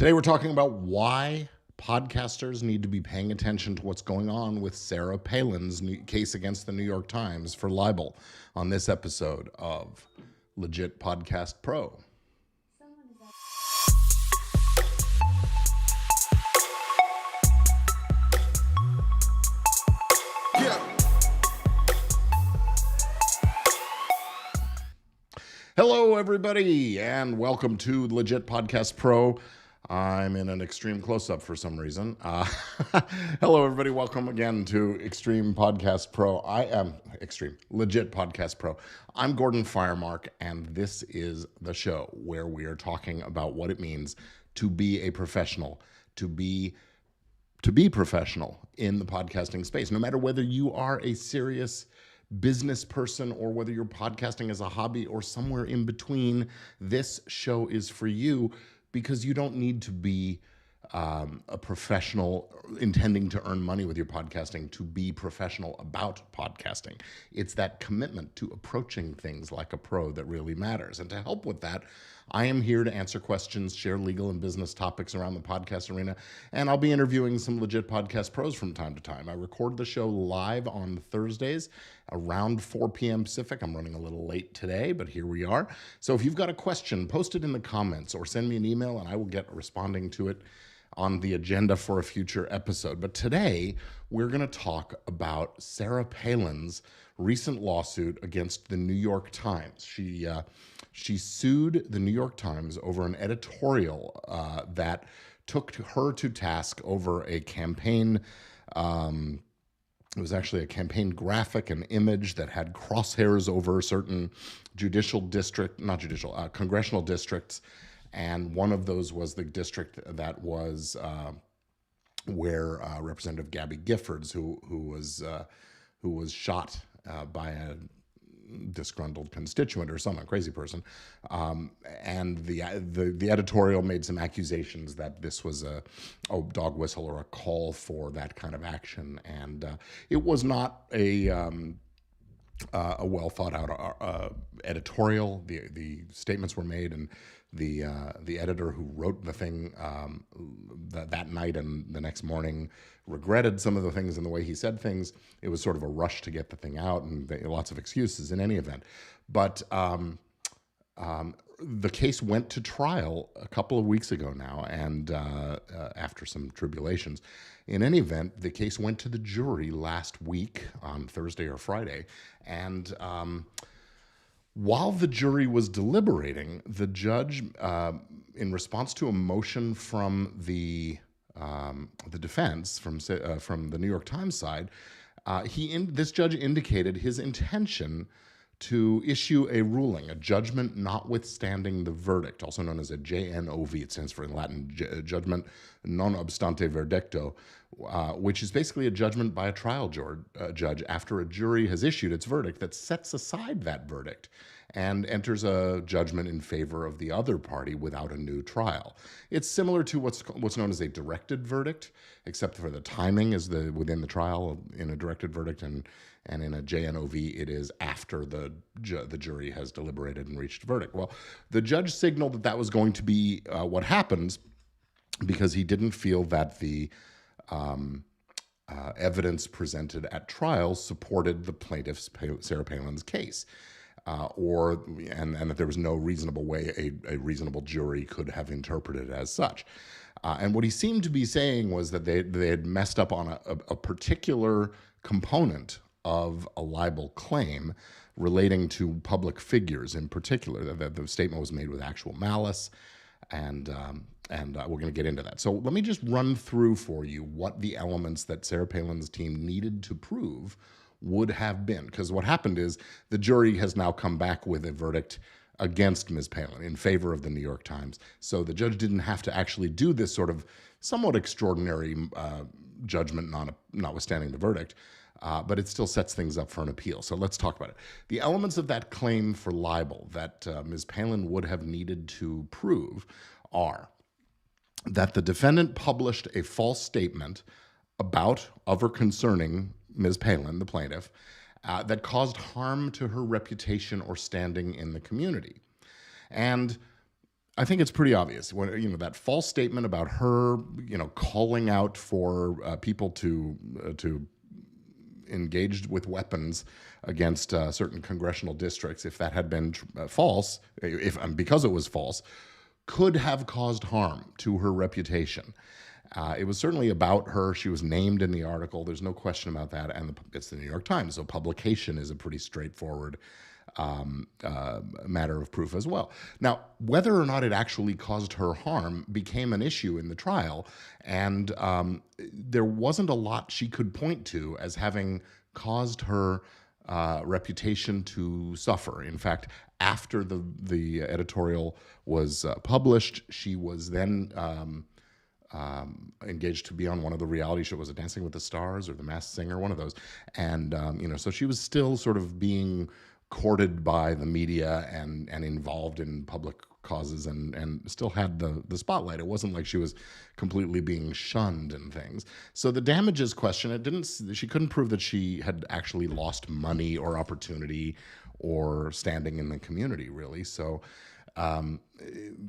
Today we're talking about why podcasters need to be paying attention to what's going on with Sara Palin's case against the New York Times for libel on this episode of Legit Podcast Pro. Hello, everybody, and welcome to Legit Podcast Pro. I'm in an extreme close-up for some reason. Hello, everybody. Welcome again to Extreme Podcast Pro. I am Legit Podcast Pro. I'm Gordon Firemark, and this is the show where we are talking about what it means to be a professional, to be professional in the podcasting space, no matter whether you are a serious business person or whether you're podcasting as a hobby or somewhere in between. This show is for you because you don't need to be a professional intending to earn money with your podcasting to be professional about podcasting. It's that commitment to approaching things like a pro that really matters. And to help with that, I am here to answer questions, share legal and business topics around the podcast arena, and I'll be interviewing some legit podcast pros from time to time. I record the show live on Thursdays around 4 p.m. Pacific. I'm running a little late today, but here we are. So if you've got a question, post it in the comments or send me an email and I will get responding to it on the agenda for a future episode. But today, we're going to talk about Sara Palin's recent lawsuit against the New York Times. She sued the New York Times over an editorial that took her to task over a campaign. It was actually a campaign graphic and image that had crosshairs over certain congressional districts. And one of those was the district that was where Representative Gabby Giffords, who was shot by a disgruntled constituent or some crazy person, and the editorial made some accusations that this was a dog whistle or a call for that kind of action, and it was not a well thought out editorial. The statements were made, and the editor who wrote the thing that night and the next morning regretted some of the things and the way he said things. It was sort of a rush to get the thing out, and lots of excuses in any event. But the case went to trial a couple of weeks ago now, and after some tribulations. In any event, the case went to the jury last week on Thursday or Friday, and while the jury was deliberating, the judge, in response to a motion from the defense, from the New York Times side, this judge indicated his intention to issue a ruling, a judgment notwithstanding the verdict, also known as a JNOV. It stands for, in Latin, judgment non obstante verdicto, which is basically a judgment by a trial judge after a jury has issued its verdict that sets aside that verdict and enters a judgment in favor of the other party without a new trial. It's similar to what's known as a directed verdict, except for the timing is within the trial in a directed verdict, and in a JNOV, it is after the jury has deliberated and reached a verdict. Well, the judge signaled that was going to be what happens because he didn't feel that the evidence presented at trial supported the plaintiff's, Sara Palin's, case. And that there was no reasonable way a reasonable jury could have interpreted it as such. And what he seemed to be saying was that they had messed up on a particular component of a libel claim relating to public figures in particular, that the statement was made with actual malice, and we're going to get into that. So let me just run through for you what the elements that Sara Palin's team needed to prove would have been, because what happened is the jury has now come back with a verdict against Ms. Palin in favor of the New York Times. So the judge didn't have to actually do this sort of somewhat extraordinary judgment, notwithstanding the verdict, but it still sets things up for an appeal. So let's talk about it. The elements of that claim for libel that Ms. Palin would have needed to prove are that the defendant published a false statement about or concerning Ms. Palin, the plaintiff, that caused harm to her reputation or standing in the community. And I think it's pretty obvious when that false statement about her calling out for people to engage with weapons against certain congressional districts, if that had been false, because it was false, could have caused harm to her reputation. It was certainly about her. She was named in the article. There's no question about that. And it's the New York Times, so publication is a pretty straightforward matter of proof as well. Now, whether or not it actually caused her harm became an issue in the trial, and there wasn't a lot she could point to as having caused her reputation to suffer. In fact, after the editorial was published, she was then engaged to be on one of the reality shows. Was it Dancing with the Stars or The Masked Singer? One of those. And, so she was still sort of being courted by the media and involved in public causes and still had the spotlight. It wasn't like she was completely being shunned and things. So the damages question, she couldn't prove that she had actually lost money or opportunity or standing in the community, really. So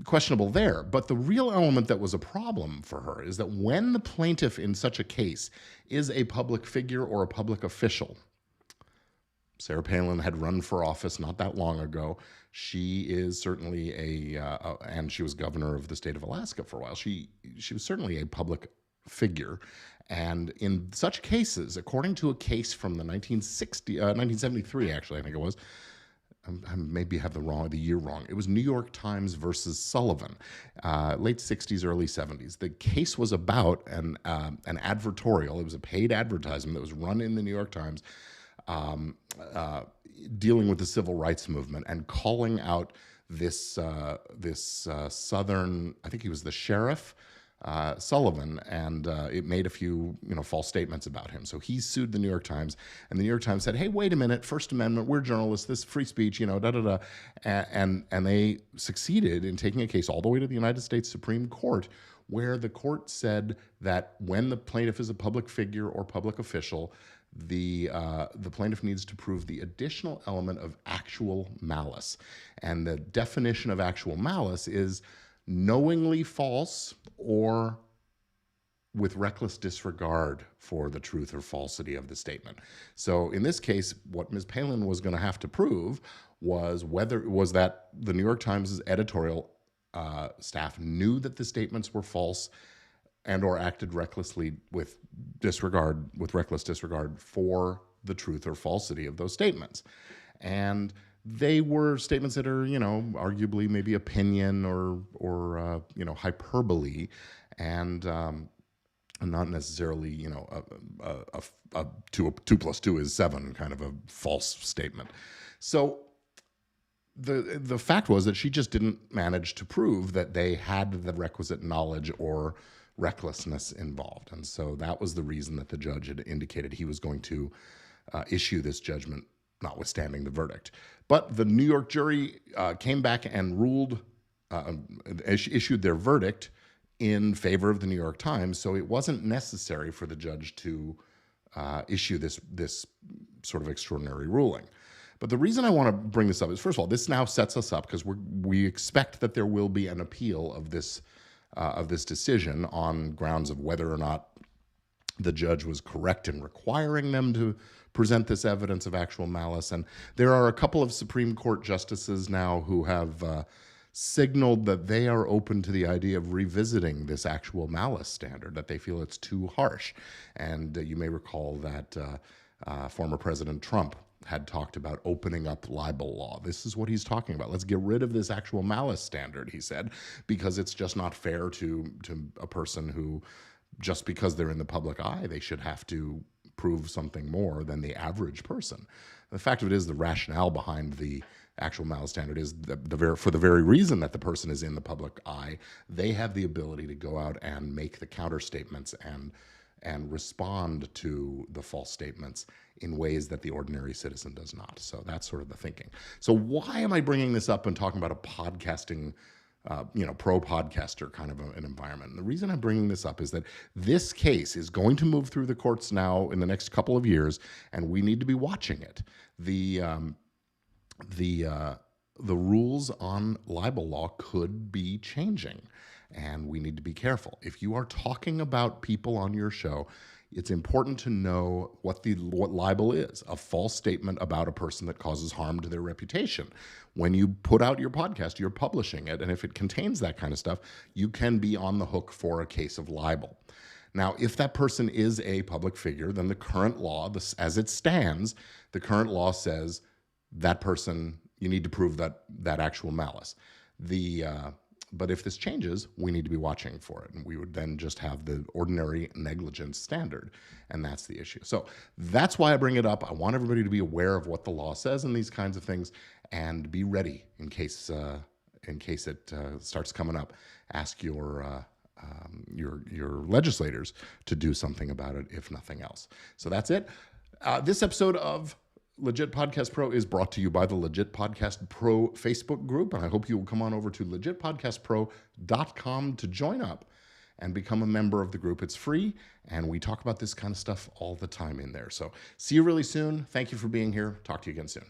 questionable there. But the real element that was a problem for her is that when the plaintiff in such a case is a public figure or a public official, Sara Palin had run for office not that long ago. She is certainly and she was governor of the state of Alaska for a while. She was certainly a public figure. And in such cases, according to a case from the 1973, actually, I think it was, I maybe have the year wrong. It was New York Times versus Sullivan, late 60s, early 70s. The case was about an advertorial. It was a paid advertisement that was run in the New York Times, dealing with the civil rights movement and calling out this Southern, I think he was the sheriff, Sullivan, and it made a few false statements about him. So he sued the New York Times, and the New York Times said, "Hey, wait a minute, First Amendment, we're journalists, this is free speech, and they succeeded in taking a case all the way to the United States Supreme Court, where the court said that when the plaintiff is a public figure or public official, the plaintiff needs to prove the additional element of actual malice. And the definition of actual malice is knowingly false or with reckless disregard for the truth or falsity of the statement. So in this case, what Ms. Palin was going to have to prove was that the New York Times' editorial staff knew that the statements were false and or acted recklessly with reckless disregard for the truth or falsity of those statements. And they were statements that are, arguably maybe opinion or hyperbole, and not necessarily, a 2 + 2 is 7 kind of a false statement. So the fact was that she just didn't manage to prove that they had the requisite knowledge or recklessness involved. And so that was the reason that the judge had indicated he was going to issue this judgment, notwithstanding the verdict. But the New York jury came back and ruled, issued their verdict in favor of the New York Times, so it wasn't necessary for the judge to issue this sort of extraordinary ruling. But the reason I want to bring this up is, first of all, this now sets us up because we expect that there will be an appeal of this decision on grounds of whether or not the judge was correct in requiring them to present this evidence of actual malice. And there are a couple of Supreme Court justices now who have signaled that they are open to the idea of revisiting this actual malice standard, that they feel it's too harsh. And you may recall that former President Trump had talked about opening up libel law. This is what he's talking about. Let's get rid of this actual malice standard, he said, because it's just not fair to a person who, just because they're in the public eye, they should have to prove something more than the average person. The fact of it is, the rationale behind the actual malice standard is for the very reason that the person is in the public eye, they have the ability to go out and make the counter statements and respond to the false statements in ways that the ordinary citizen does not. So that's sort of the thinking. So why am I bringing this up and talking about a podcasting, pro-podcaster kind of an environment? And the reason I'm bringing this up is that this case is going to move through the courts now in the next couple of years, and we need to be watching it. The the rules on libel law could be changing, and we need to be careful. If you are talking about people on your show, it's important to know what libel is, a false statement about a person that causes harm to their reputation. When you put out your podcast, you're publishing it, and if it contains that kind of stuff, you can be on the hook for a case of libel. Now, if that person is a public figure, then the current law, as it stands, the current law says that person, you need to prove that actual malice. But if this changes, we need to be watching for it. And we would then just have the ordinary negligence standard. And that's the issue. So that's why I bring it up. I want everybody to be aware of what the law says in these kinds of things and be ready in case it starts coming up. Ask your legislators to do something about it, if nothing else. So that's it. This episode of Legit Podcast Pro is brought to you by the Legit Podcast Pro Facebook group, and I hope you will come on over to legitpodcastpro.com to join up and become a member of the group. It's free, and we talk about this kind of stuff all the time in there. So see you really soon. Thank you for being here. Talk to you again soon.